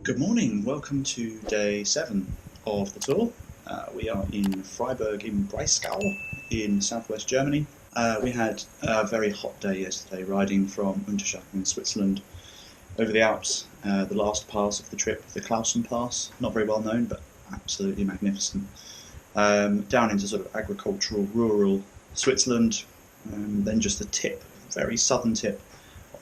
Good morning, welcome to day 7 of the tour. We are in Freiburg I'm Breisgau in southwest Germany. We had a very hot day yesterday, riding from Untersachsen in Switzerland over the Alps. The last pass of the trip, the Clausen Pass, not very well known but absolutely magnificent. Down into sort of agricultural, rural Switzerland, then just the tip, very southern tip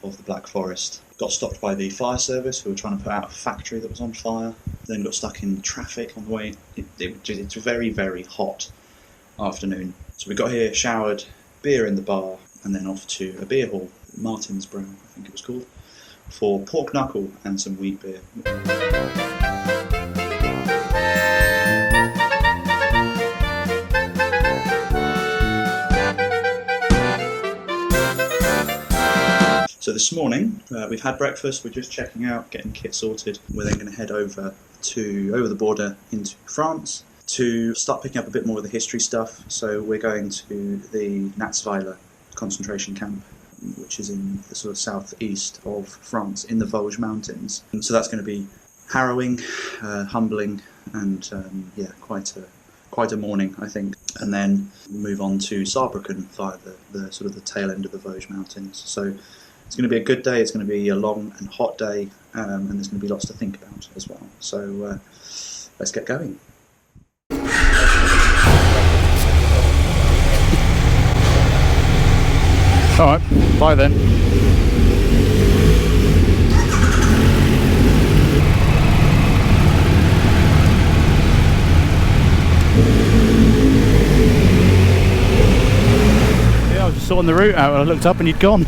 of the Black Forest. Got stopped by the fire service who were trying to put out a factory that was on fire, then got stuck in traffic on the way. It's a very, very hot afternoon. So we got here, showered, beer in the bar, and then off to a beer hall, Martinsbrow I think it was called, for pork knuckle and some wheat beer. So this morning, we've had breakfast, we're just checking out, getting kit sorted. We're then going to head over the border into France to start picking up a bit more of the history stuff. So we're going to the Natzweiler concentration camp, which is in the sort of southeast of France, in the Vosges Mountains. And so that's going to be harrowing, humbling, and quite a morning, I think. And then move on to Saarbrucken via the sort of the tail end of the Vosges Mountains. So it's going to be a good day, it's going to be a long and hot day, and there's going to be lots to think about as well. So let's get going. Alright, bye then. Yeah, I was just sorting the route out and I looked up and you'd gone.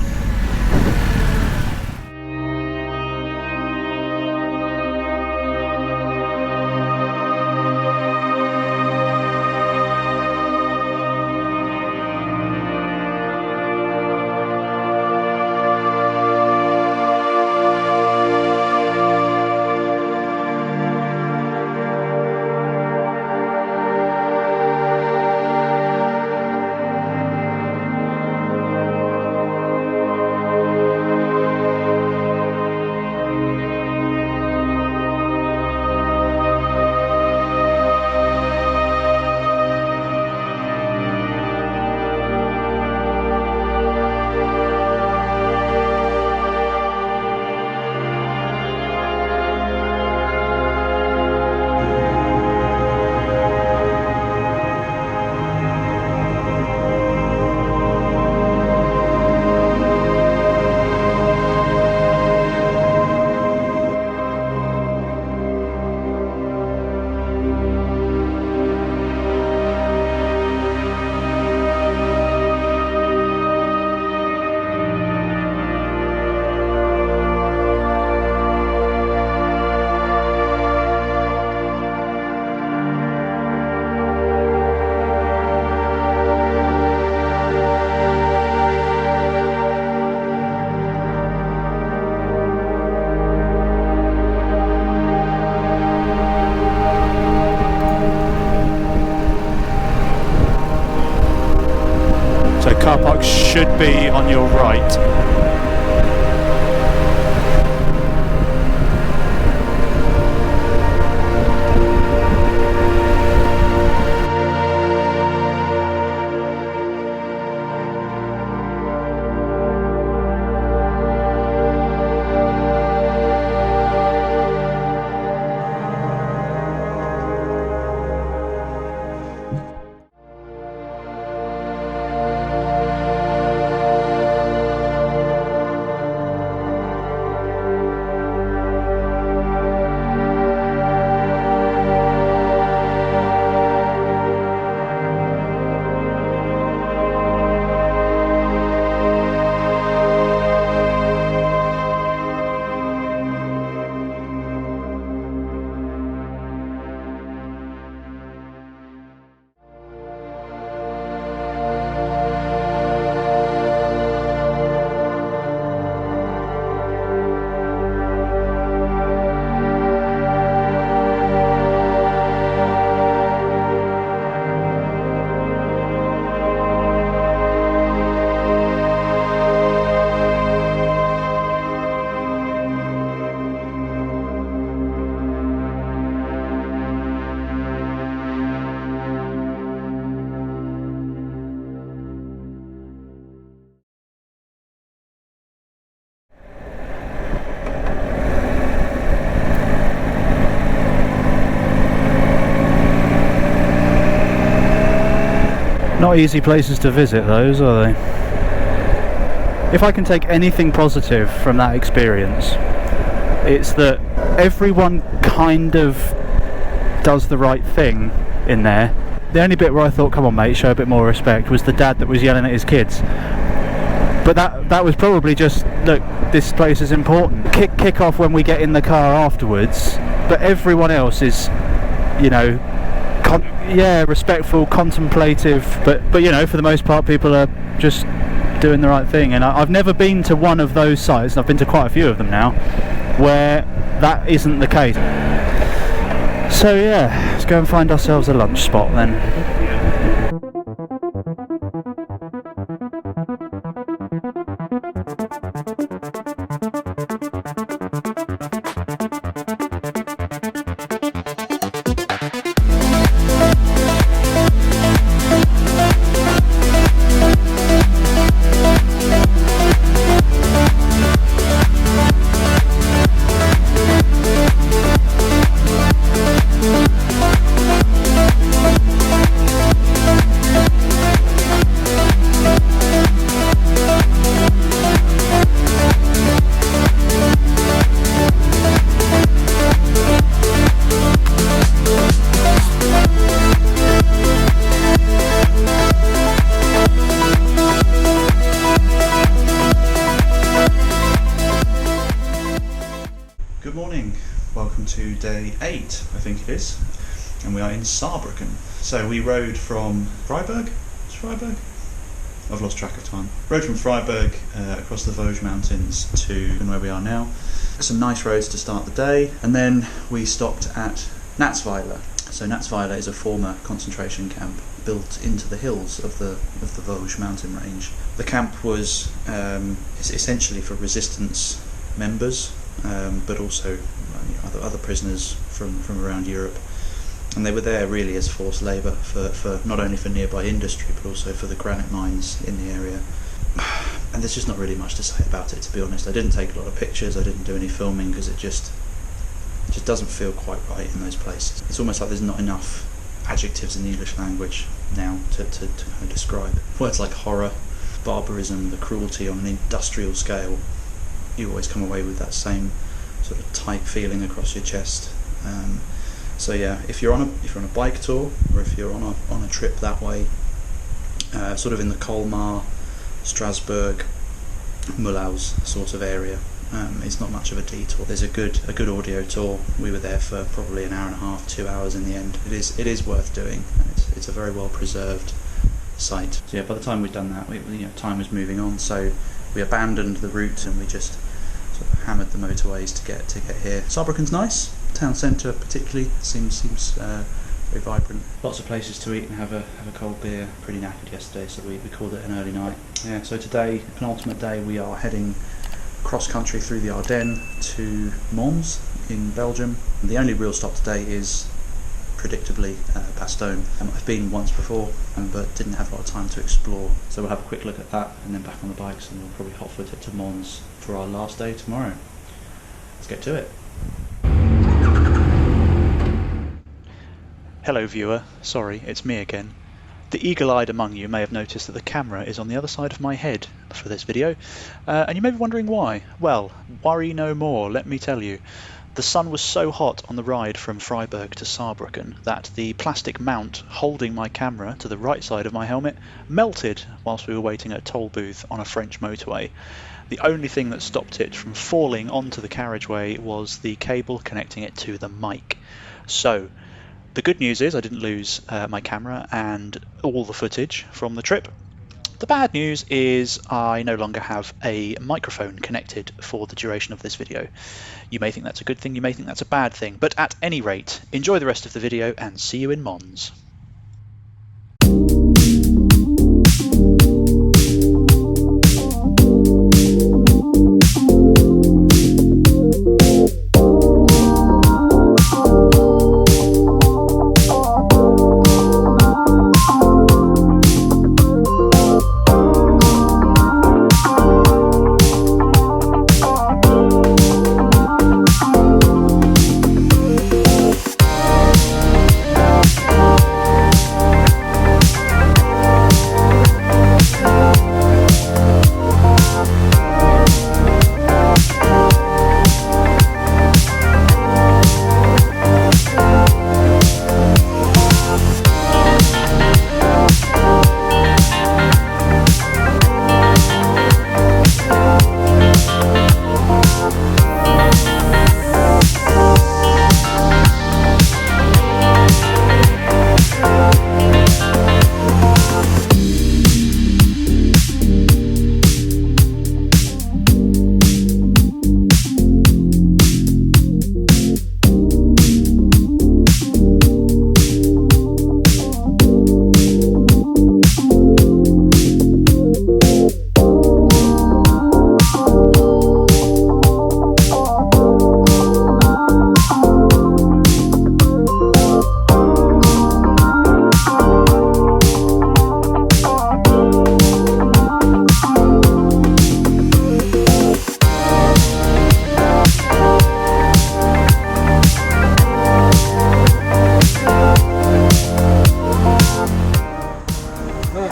Car park should be on your right. Not easy places to visit, those, are they? If I can take anything positive from that experience, it's that everyone kind of does the right thing in there. The only bit where I thought, come on mate, show a bit more respect, was the dad that was yelling at his kids. But that was probably just, look, this place is important. Kick off when we get in the car afterwards, but everyone else is, you know, respectful, contemplative, but you know, for the most part people are just doing the right thing. And I've never been to one of those sites, and I've been to quite a few of them now, where that isn't the case. So yeah, let's go and find ourselves a lunch spot then. Good morning, welcome to day 8, I think it is, and we are in Saarbrucken. So we rode from Freiburg, is Freiburg? I've lost track of time. Rode from Freiburg across the Vosges mountains to where we are now. Some nice roads to start the day, and then we stopped at Natzweiler. So Natzweiler is a former concentration camp built into the hills of the Vosges mountain range. The camp was essentially for resistance members, but also other prisoners from around Europe, and they were there really as forced labour for not only for nearby industry but also for the granite mines in the area. And there's just not really much to say about it, to be honest. I didn't take a lot of pictures, I didn't do any filming because it just doesn't feel quite right in those places. It's almost like there's not enough adjectives in the English language now to kind of describe words like horror, barbarism, the cruelty on an industrial scale. You always come away with that same sort of tight feeling across your chest. So yeah, if you're on a bike tour, or if you're on a trip that way, sort of in the Colmar, Strasbourg, Mulhouse sort of area, it's not much of a detour. There's a good audio tour. We were there for probably an hour and a half, 2 hours in the end. It is worth doing, and it's a very well preserved site. So yeah, by the time we'd done that, time was moving on. So we abandoned the route and we just sort of hammered the motorways to get here. Saarbrücken's nice. Town centre particularly seems very vibrant. Lots of places to eat and have a cold beer. Pretty knackered yesterday, so we called it an early night. Yeah. So today, penultimate day, we are heading cross country through the Ardennes to Mons in Belgium. And the only real stop today is predictably Bastogne. I've been once before, but didn't have a lot of time to explore, so we'll have a quick look at that and then back on the bikes, and we'll probably hot foot it to Mons for our last day tomorrow. Let's get to it. Hello viewer, sorry, it's me again. The eagle-eyed among you may have noticed that the camera is on the other side of my head for this video, and you may be wondering why. Well, worry no more, let me tell you. The sun was so hot on the ride from Freiburg to Saarbrücken that the plastic mount holding my camera to the right side of my helmet melted whilst we were waiting at a toll booth on a French motorway. The only thing that stopped it from falling onto the carriageway was the cable connecting it to the mic. So, the good news is I didn't lose my camera and all the footage from the trip. The bad news is I no longer have a microphone connected for the duration of this video. You may think that's a good thing, you may think that's a bad thing, but at any rate, enjoy the rest of the video and see you in Mons.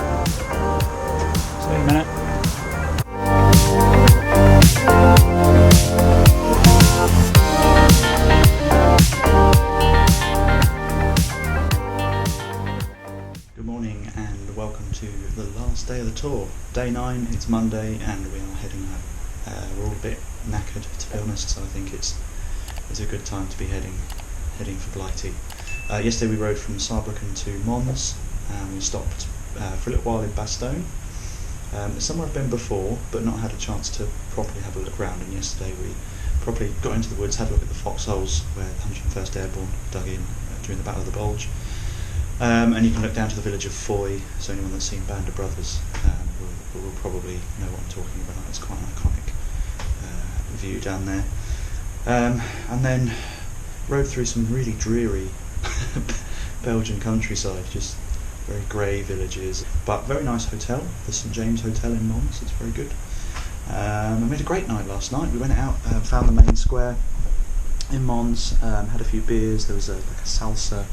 See you in a minute. Good morning and welcome to the last day of the tour. Day 9, it's Monday and we are heading home. We're all a bit knackered, to be honest, so I think it's a good time to be heading for Blighty. Yesterday we rode from Saarbrucken to Mons and we stopped for a little while in Bastogne. It's somewhere I've been before but not had a chance to properly have a look around, and yesterday we properly got into the woods, had a look at the foxholes where the 101st Airborne dug in during the Battle of the Bulge. And you can look down to the village of Foy, so anyone that's seen Band of Brothers will probably know what I'm talking about. It's quite an iconic view down there. And then rode through some really dreary Belgian countryside, just very grey villages, but very nice hotel, the St James Hotel in Mons. It's very good. And we had a great night last night. We went out, found the main square in Mons, had a few beers. There was like a salsa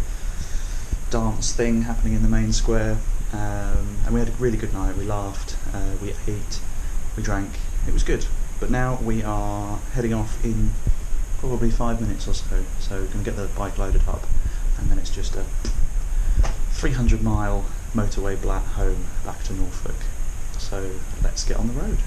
dance thing happening in the main square, and we had a really good night. We laughed, we ate, we drank. It was good. But now we are heading off in probably 5 minutes or so. So we're going to get the bike loaded up, and then it's just a 300-mile motorway home back to Norfolk. So let's get on the road.